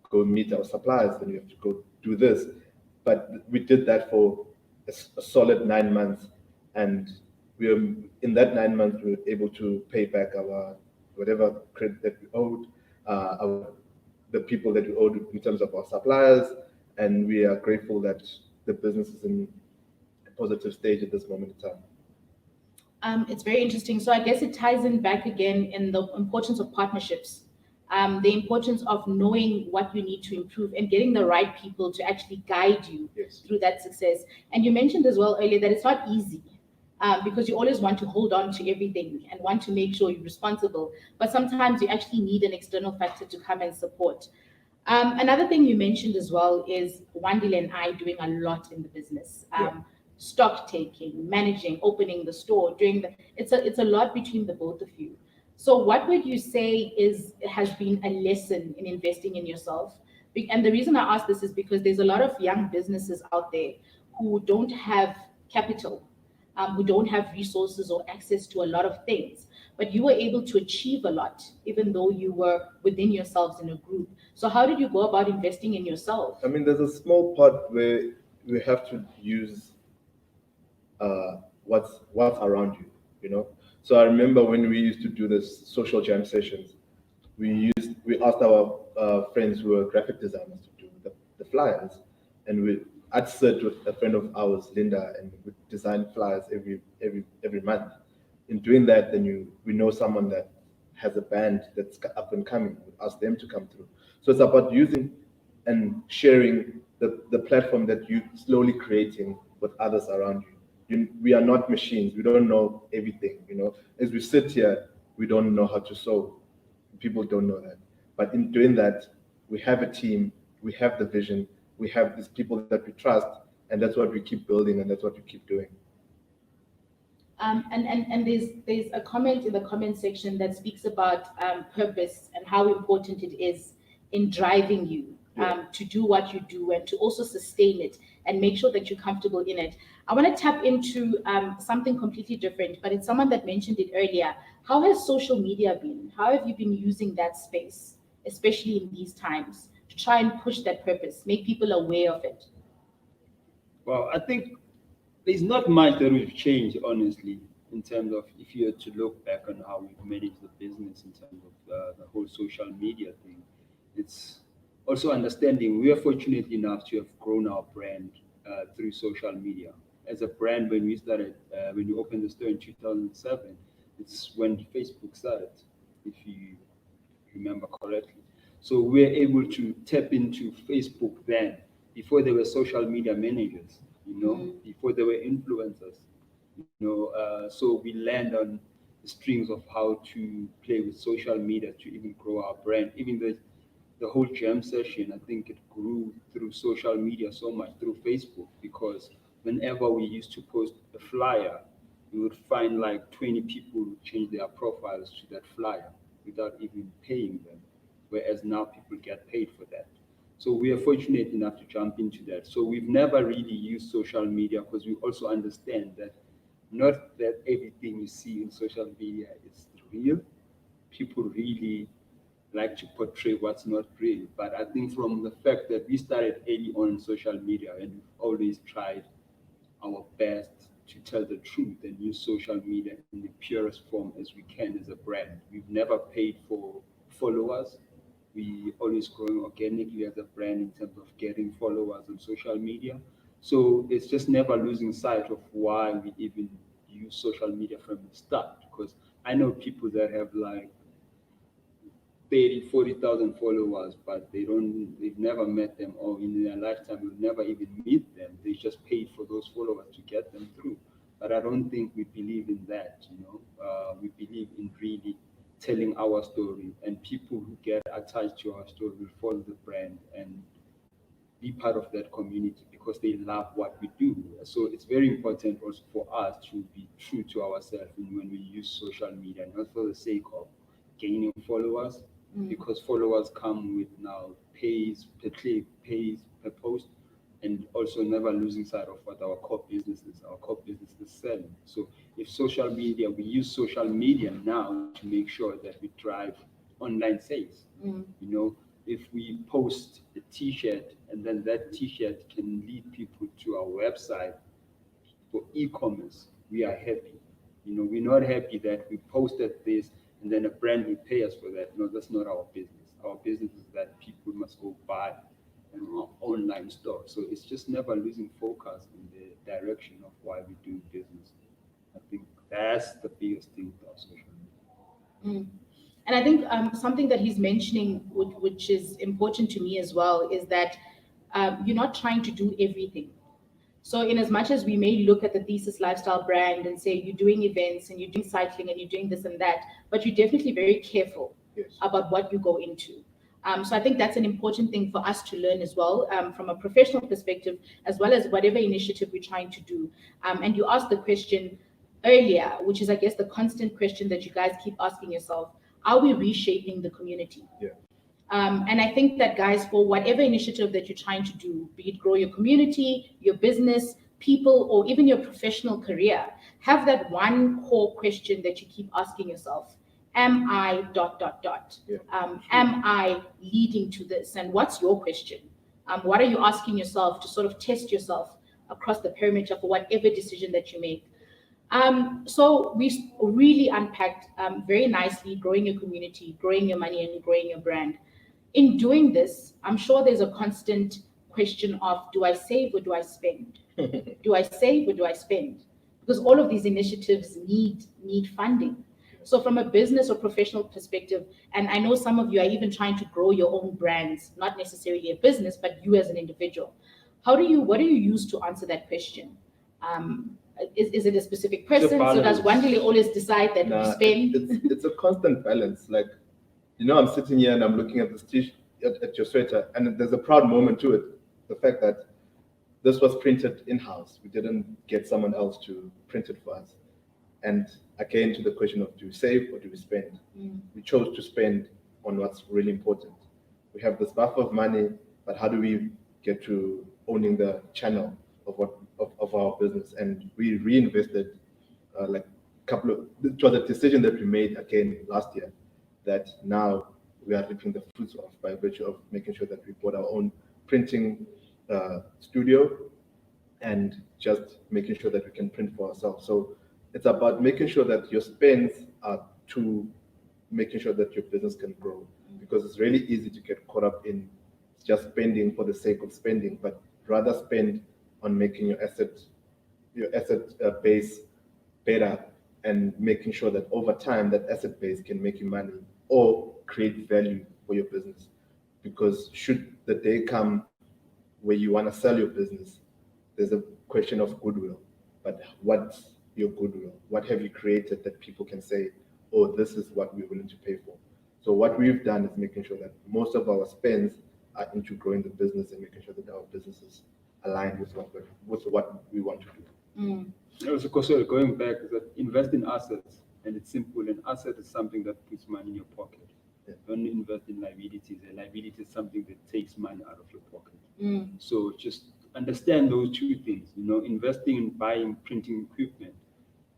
go meet our suppliers, then you have to go do this. But we did that for a solid 9 months, and we were, in that 9 months, we were able to pay back our whatever credit that we owed, the people that we owed in terms of our suppliers, and we are grateful that the business is in a positive stage at this moment in time. It's very interesting. So I guess it ties in back again in the importance of partnerships, the importance of knowing what you need to improve and getting the right people to actually guide you through that success. And you mentioned as well earlier that it's not easy, because you always want to hold on to everything and want to make sure you're responsible. But sometimes you actually need an external factor to come and support. Another thing you mentioned as well is Wandile and I doing a lot in the business. Stock taking, managing, opening the store, it's a lot between the both of you. So what would you say has been a lesson in investing in yourself? And the reason I ask this is because there's a lot of young businesses out there who don't have capital, who don't have resources or access to a lot of things, but you were able to achieve a lot, even though you were within yourselves in a group. So how did you go about investing in yourself? I mean, there's a small part where we have to use what's around you, you know. So I remember when we used to do this social jam sessions, we asked our friends who were graphic designers to do the flyers, and I'd sit with a friend of ours, Linda, and we design flyers every month. In doing that, then we know someone that has a band that's up and coming. We ask them to come through. So it's about using and sharing the platform that you're slowly creating with others around you. We are not machines. We don't know everything. You know, as we sit here, we don't know how to sew. People don't know that. But in doing that, we have a team. We have the vision. We have these people that we trust, and that's what we keep building, and that's what we keep doing. And there's a comment in the comment section that speaks about purpose and how important it is in driving you to do what you do and to also sustain it and make sure that you're comfortable in it. I want to tap into something completely different, but it's someone that mentioned it earlier. How has social media been? How have you been using that space, especially in these times, to try and push that purpose, make people aware of it? Well, I think there's not much that we've changed, honestly, in terms of if you were to look back on how we've managed the business in terms of the whole social media thing. It's also understanding we are fortunate enough to have grown our brand through social media. As a brand, when we started, when we opened the store in 2007, it's when Facebook started, if you remember correctly. So we're able to tap into Facebook then, before there were social media managers, you know, before there were influencers, you know. So we learned on the strings of how to play with social media to even grow our brand. Even the whole jam session, I think it grew through social media so much, through Facebook, because whenever we used to post a flyer, we would find like 20 people who change their profiles to that flyer without even paying them, whereas now people get paid for that. So we are fortunate enough to jump into that. So we've never really used social media because we also understand that not that everything you see in social media is real. People really like to portray what's not real. But I think from the fact that we started early on social media and we've always tried our best to tell the truth and use social media in the purest form as we can as a brand. We've never paid for followers. We always growing organically as a brand in terms of getting followers on social media. So it's just never losing sight of why we even use social media from the start. Because I know people that have like 30, 40,000 followers, but they've never met them, or in their lifetime will never even meet them. They just paid for those followers to get them through. But I don't think we believe in that, we believe in really telling our story, and people who get attached to our story will follow the brand and be part of that community because they love what we do. So it's very important also for us to be true to ourselves when we use social media, not for the sake of gaining followers, because followers come with now pays per click, pays per post, and also never losing sight of what our core business is. Our core business is selling. So if social media, we use social media now to make sure that we drive online sales. If we post a t-shirt and then that t-shirt can lead people to our website for e-commerce, we are happy. We're not happy that we posted this and then a brand will pay us for that. No, that's not our business. Our business is that people must go buy an online store. So it's just never losing focus in the direction of why we do business. I think that's the biggest thing about social media. And I think something that he's mentioning, which is important to me as well, is that you're not trying to do everything. So in as much as we may look at the Thesis Lifestyle brand and say you're doing events and you're doing cycling and you're doing this and that, but you're definitely very careful about what you go into. So I think that's an important thing for us to learn as well, from a professional perspective, as well as whatever initiative we're trying to do. And you asked the question earlier, which is, I guess, the constant question that you guys keep asking yourself: are we reshaping the community? Yeah. And I think that, guys, for whatever initiative that you're trying to do, be it grow your community, your business, people, or even your professional career, have that one core question that you keep asking yourself. Am I ... Yeah. Am I leading to this? And what's your question? What are you asking yourself to sort of test yourself across the perimeter for whatever decision that you make? So we really unpacked very nicely growing your community, growing your money, and growing your brand. In doing this, I'm sure there's a constant question of, do I save or do I spend? Do I save or do I spend? Because all of these initiatives need funding. So from a business or professional perspective, and I know some of you are even trying to grow your own brands, not necessarily a business, but you as an individual. What do you use to answer that question? Is it a specific person? So does Wandile always decide that we spend? It's a constant balance. Like, I'm sitting here and I'm looking at this at your sweater, and there's a proud moment to it. The fact that this was printed in-house. We didn't get someone else to print it for us. And again, to the question of, do we save or do we spend? We chose to spend on what's really important. We have this buffer of money, but how do we get to owning the channel of our business? And we reinvested it was a decision that we made again last year, that now we are reaping the fruits of, by virtue of making sure that we bought our own printing studio and just making sure that we can print for ourselves. So it's about making sure that your spends are to making sure that your business can grow, because it's really easy to get caught up in just spending for the sake of spending, but rather spend on making your asset base better and making sure that over time that asset base can make you money or create value for your business. Because should the day come where you want to sell your business, there's a question of goodwill. But what's your goodwill? What have you created that people can say, oh, this is what we're willing to pay for? So what we've done is making sure that most of our spends are into growing the business and making sure that our business is aligned with what we want to do. Also, going back, is that invest in assets, and it's simple. An asset is something that puts money in your pocket. Yeah. Don't invest in liabilities. A liability is something that takes money out of your pocket. So just understand those two things. Investing in buying printing equipment,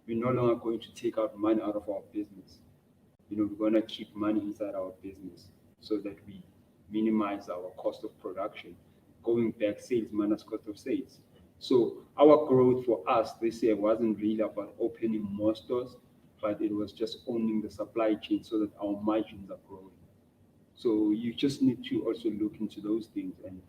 we're no longer going to take out money out of our business. We're going to keep money inside our business so that we minimize our cost of production. Going back, sales minus cost of sales. So our growth for us this year wasn't really about opening more stores, but it was just owning the supply chain so that our margins are growing. So you just need to also look into those things and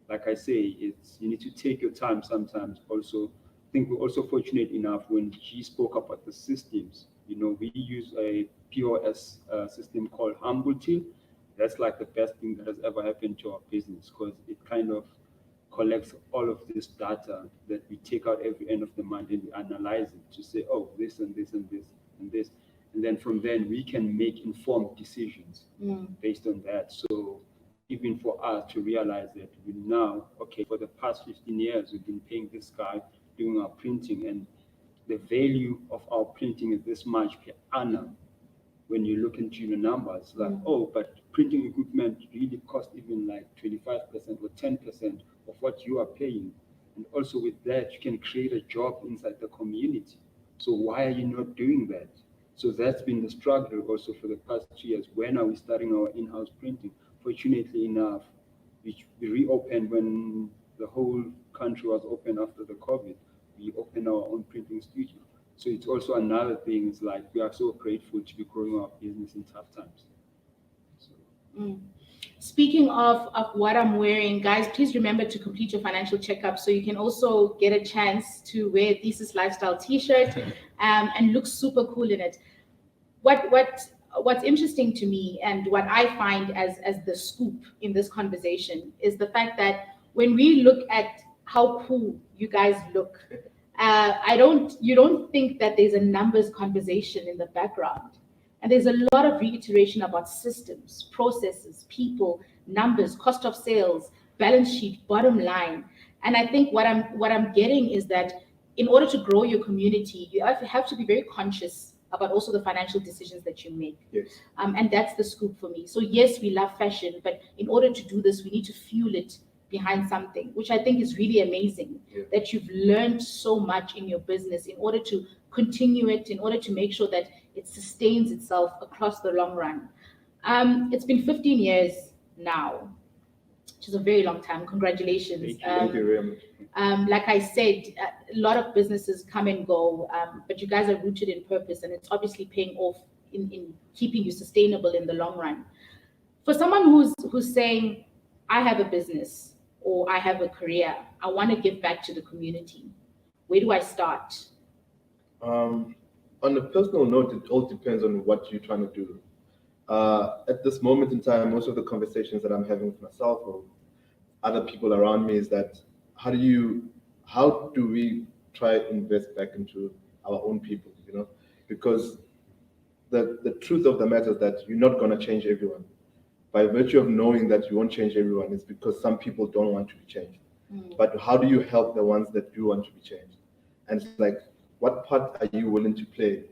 like I say, you need to take your time sometimes. Also, I think we're also fortunate enough when she spoke about the systems. We use a POS system called Untitled. That's like the best thing that has ever happened to our business, because it kind of collects all of this data that we take out every end of the month, and we analyze it to say, oh, this and this and this and this. And then from then we can make informed decisions based on that. So even for us to realize that we now, okay, for the past 15 years, we've been paying this guy doing our printing, and the value of our printing is this much per annum. When you look into the numbers, like, oh, but printing equipment really costs even like 25% or 10% of what you are paying. And also with that, you can create a job inside the community. So why are you not doing that? So that's been the struggle also for the past 2 years. When are we starting our in-house printing? Fortunately enough, we reopened when the whole country was open after the COVID. We opened our own printing studio. So it's also another thing. It's like we are so grateful to be growing our business in tough times. So. Speaking of what I'm wearing, guys, please remember to complete your financial checkup so you can also get a chance to wear a Thesis Lifestyle t-shirt and look super cool in it. What's interesting to me and what I find as the scoop in this conversation is the fact that when we look at how cool you guys look, you don't think that there's a numbers conversation in the background. And there's a lot of reiteration about systems, processes, people, numbers, cost of sales, balance sheet, bottom line. And I think what I'm getting is that in order to grow your community, you have to be very conscious about also the financial decisions that you make. Yes. And that's the scoop for me. So yes, we love fashion, but in order to do this, we need to fuel it behind something, which I think is really amazing, that you've learned so much in your business in order to continue it, in order to make sure that it sustains itself across the long run. It's been 15 years now, which is a very long time. Congratulations. Thank you very much. Like I said, a lot of businesses come and go, but you guys are rooted in purpose, and it's obviously paying off in keeping you sustainable in the long run. For someone who's saying, I have a business or I have a career, I want to give back to the community, where do I start? On a personal note, it all depends on what you're trying to do. At this moment in time, most of the conversations that I'm having with myself or other people around me is that how do we try to invest back into our own people, because the truth of the matter is that you're not going to change everyone. By virtue of knowing that you won't change everyone, it's because some people don't want to be changed. But how do you help the ones that do want to be changed? And it's like, what part are you willing to play?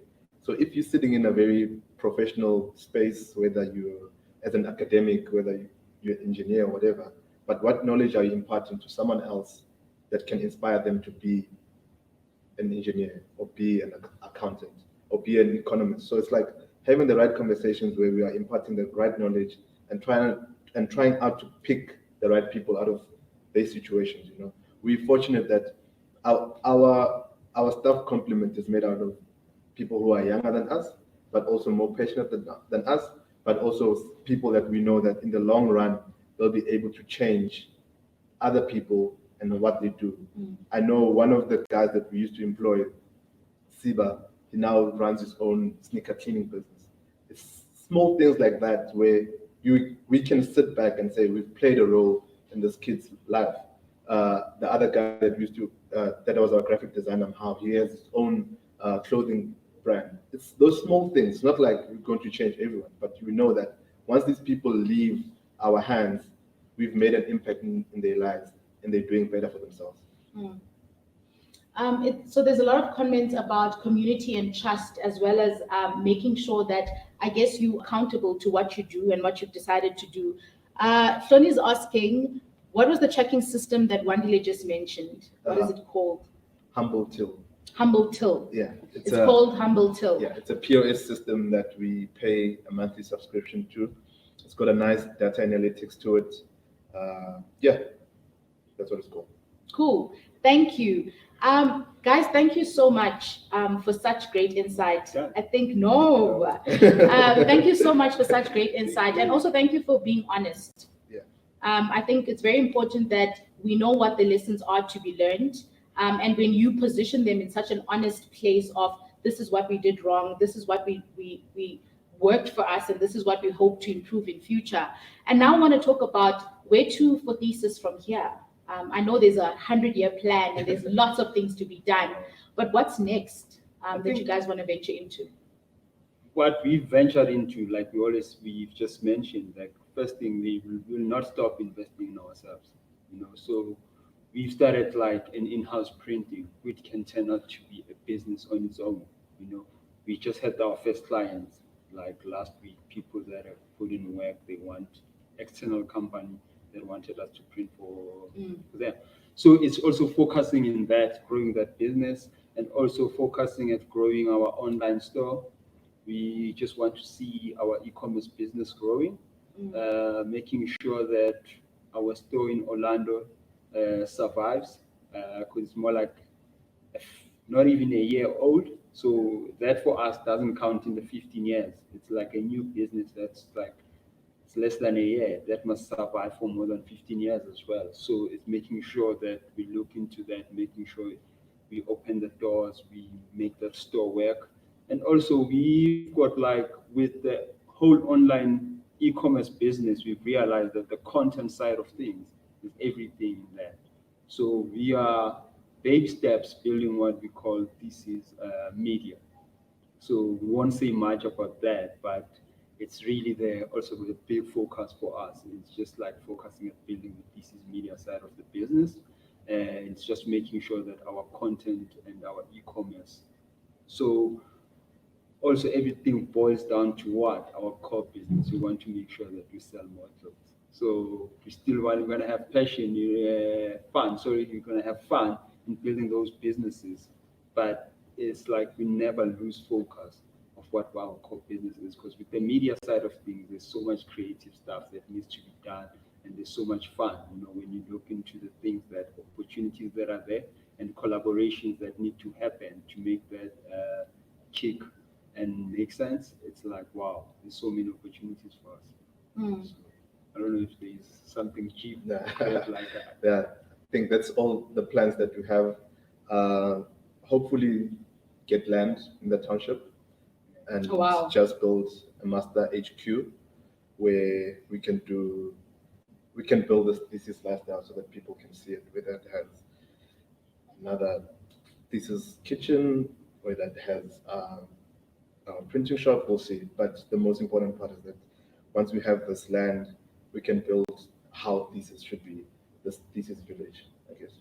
So if you're sitting in a very professional space, whether you're as an academic, whether you're an engineer or whatever, but what knowledge are you imparting to someone else that can inspire them to be an engineer or be an accountant or be an economist? So it's like having the right conversations where we are imparting the right knowledge and trying out to pick the right people out of their situations. We're fortunate that our staff complement is made out of people who are younger than us, but also more passionate than us, but also people that we know that in the long run, they'll be able to change other people and what they do. I know one of the guys that we used to employ, Siba, he now runs his own sneaker cleaning business. It's small things like that where we can sit back and say we've played a role in this kid's life. The other guy that that was our graphic designer, how he has his own clothing brand. It's those small things, not like we're going to change everyone, but we know that once these people leave our hands, we've made an impact in their lives and they're doing better for themselves. So there's a lot of comments about community and trust, as well as making sure that, I guess, you're accountable to what you do and what you've decided to do. Flonnie is asking, what was the tracking system that Wandile just mentioned? What is it called? Humble Till. Humble Till. Yeah. It's called Humble Till. Yeah, it's a POS system that we pay a monthly subscription to. It's got a nice data analytics to it. That's what it's called. Cool. Thank you. Guys, thank you so much for such great insight. Yeah. Thank you so much for such great insight. And also thank you for being honest. Yeah. I think it's very important that we know what the lessons are to be learned. And when you position them in such an honest place of this is what we did wrong, this is what we worked for us, and this is what we hope to improve in future. And now I want to talk about where to for Thesis from here. I know there's a 100-year plan and there's lots of things to be done, but what's next that you guys want to venture into? What we've ventured into, like we've just mentioned, like first thing, we will not stop investing in ourselves, so we've started like an in-house printing, which can turn out to be a business on its own. We just had our first clients like last week, people that have put in work, they want external company that wanted us to print for them. So it's also focusing in that, growing that business, and also focusing at growing our online store. We just want to see our e-commerce business growing, making sure that our store in Orlando survives, because it's more like not even a year old. So that for us doesn't count in the 15 years. It's like a new business that's like, it's less than a year. That must survive for more than 15 years as well. So it's making sure that we look into that, making sure we open the doors, we make that store work. And also we've got like, with the whole online e-commerce business, we've realized that the content side of things is everything in that. So we are baby steps building what we call Thesis Media. So we won't say much about that, but it's really there also with a big focus for us. It's just like focusing at building the Thesis Media side of the business. And it's just making sure that our content and our e-commerce. So also everything boils down to what? Our core business. We want to make sure that we sell more clothes. So we still want, we're going to have passion, fun. Sorry, we're going to have fun in building those businesses. But it's like we never lose focus of what our core business is. Because with the media side of things, there's so much creative stuff that needs to be done. And there's so much fun, when you look into the things that, opportunities that are there and collaborations that need to happen to make that kick and make sense. It's like, wow, there's so many opportunities for us. So, I don't know if there's something cheap like that. Yeah, I think that's all the plans that we have. Hopefully get land in the township and just build a master HQ where we can build this Thesis Lifestyle so that people can see it, whether it has another Thesis kitchen, whether it has a printing shop, we'll see. But the most important part is that once we have this land, we can build how Thesis should be, this Thesis village, I guess.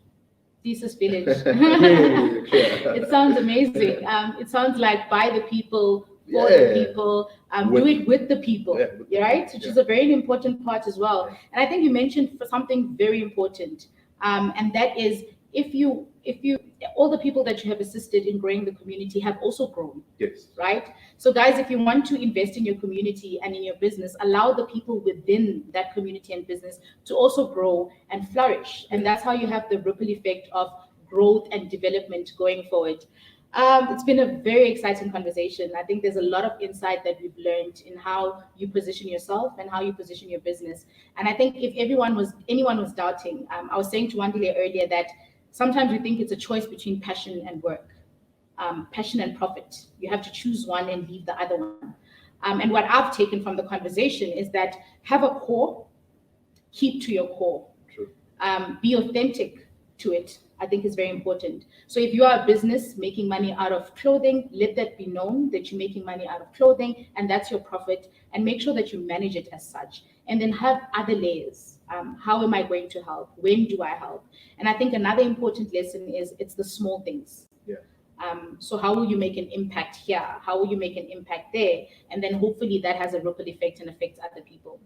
Thesis village. It sounds amazing. It sounds like by the people, for the people, do it with the people, right? Which is a very important part as well. And I think you mentioned for something very important, and that is if you all the people that you have assisted in growing the community have also grown. Yes. Right? So guys, if you want to invest in your community and in your business, allow the people within that community and business to also grow and flourish. And that's how you have the ripple effect of growth and development going forward. It's been a very exciting conversation. I think there's a lot of insight that we've learned in how you position yourself and how you position your business. And I think if anyone was doubting, I was saying to Wandile earlier that sometimes we think it's a choice between passion and work, passion and profit. You have to choose one and leave the other one. And what I've taken from the conversation is that have a core, keep to your core. True. Be authentic to it, I think is very important. So if you are a business making money out of clothing, let that be known that you're making money out of clothing and that's your profit, and make sure that you manage it as such. And then have other layers. How am I going to help? When do I help? And I think another important lesson is it's the small things. Yeah. So how will you make an impact here? How will you make an impact there? And then hopefully that has a ripple effect and affects other people.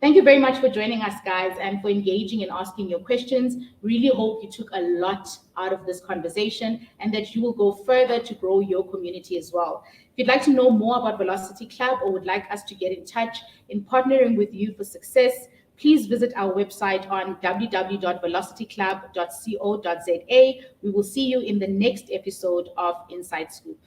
Thank you very much for joining us, guys, and for engaging and asking your questions. Really hope you took a lot out of this conversation and that you will go further to grow your community as well. If you'd like to know more about Velocity Club or would like us to get in touch in partnering with you for success, please visit our website on www.velocityclub.co.za. We will see you in the next episode of Inside Scoop.